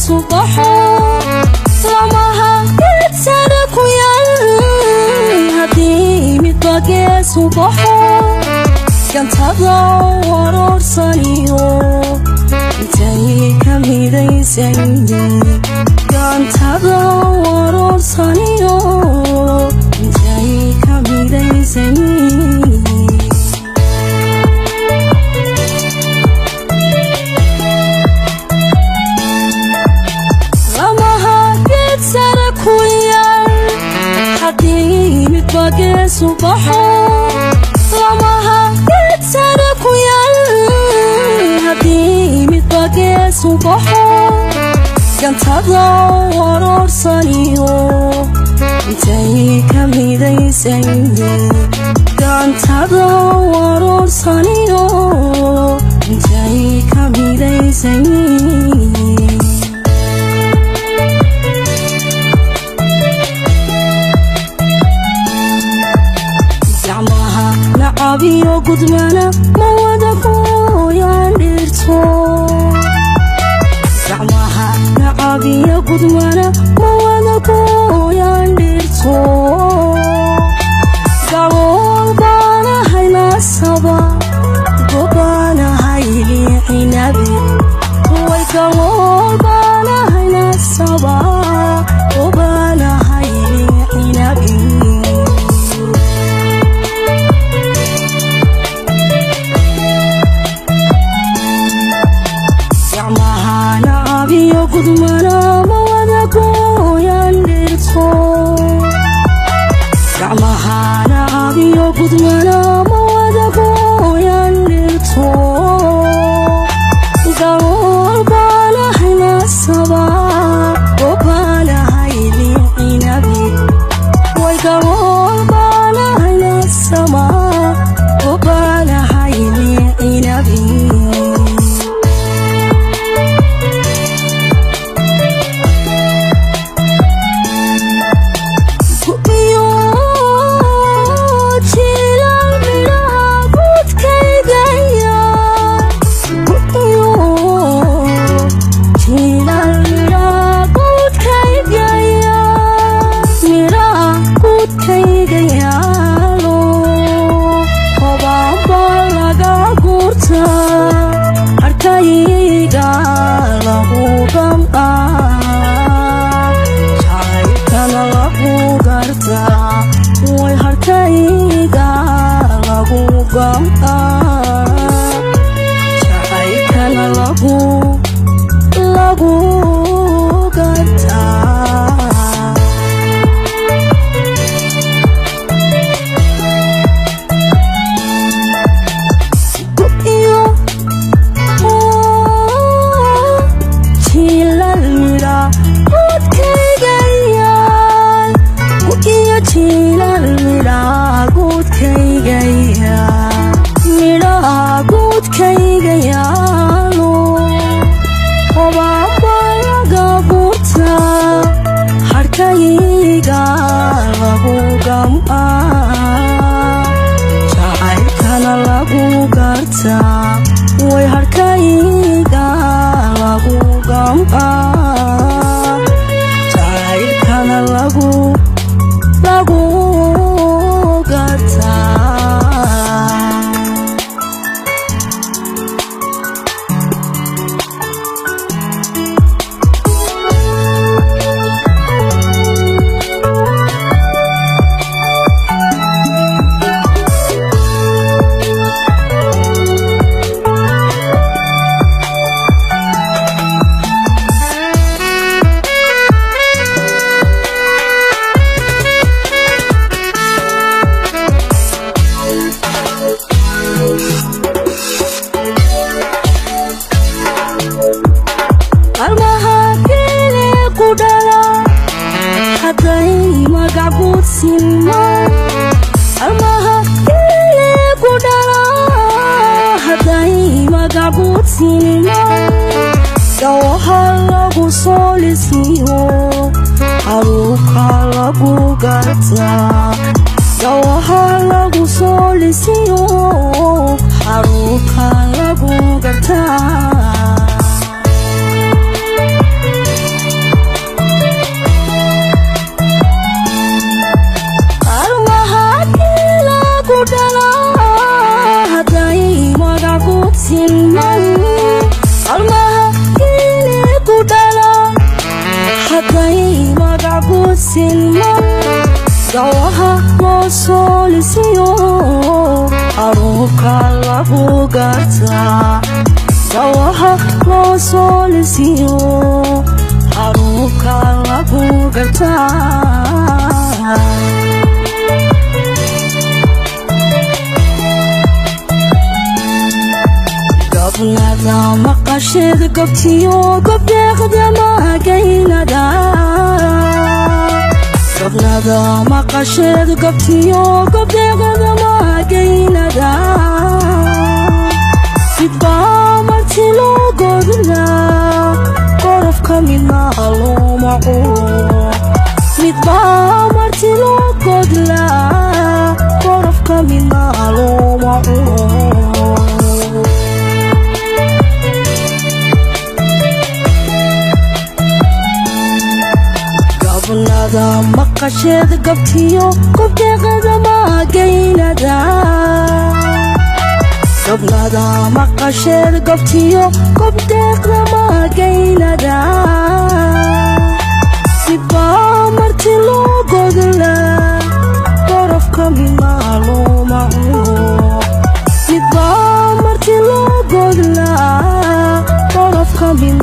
subaxo lamaha geedsana ku yaal haddii midba gees subaxo gantada warorsaniyo intay ka midaysanyihiin gantada warorsaniyo intay ka midaysanyihiin lamaha geedsana ku yaal haddii midba gees subaxo lamaha geedsana ku yaal haddii midba gees subaxo gantada warorsaniyo intay ka midaysanyihiin gantada warorsaniyo intay ka midaysanyihiin gacmaha nacabiyo gudmana ma wada gooyaan dhirto gacmaha nacabiyo gudmana ma wada gooyaan dhirto gabool baana haynasaba gobaana hayliicinabi way gabool baana haynasaba gobaana hayliicinabi gacmaha nacabiyo gudmana ma wada gooyaan dhirto gacmaha nacabiyo gudmana ma wada gooyaan dhirto gabool baana haynasaba gobaana hayliicinabi way gabool baana haynasaba gobaana hayliicinabi way harkayga lagu gam'aa jacaylkana lagu gartaa iyo jilal mira gudkayga yaal iyo jilal mira gudkayga yaal mira gudkayga yaalo obaaba laga gurta harkayga lagu gam'aa jacaylkana lagu gartaa way harkayga lagu gam'aa jacaylkana lagu gartaa Silimo Gawaha lagu solisiyo Haruka lagu garta Gawaha lagu solisiyo Haruka lagu garta gawaha loo soo lisiyo haruubka lagu gartaa gawaha loo soo lisiyo haruubka lagu gartaa gabnada maqasheed gabtiyo gabdeeqda magaynada gabnada maqasheed gabtiyo gabdeeqda magaynada sidbaa marti loo godlaa qorofka midna loo maco sidbaa marti loo godlaa qorofka midna loo maco gabnada maqasheed gabtiyo gabdeeqda magaynada gabnada maqasheed gabtiyo gabdeeqda magaynada sidbaa marti loo godlaa qorofka midna loo maco sidbaa marti loo godlaa qorofka midna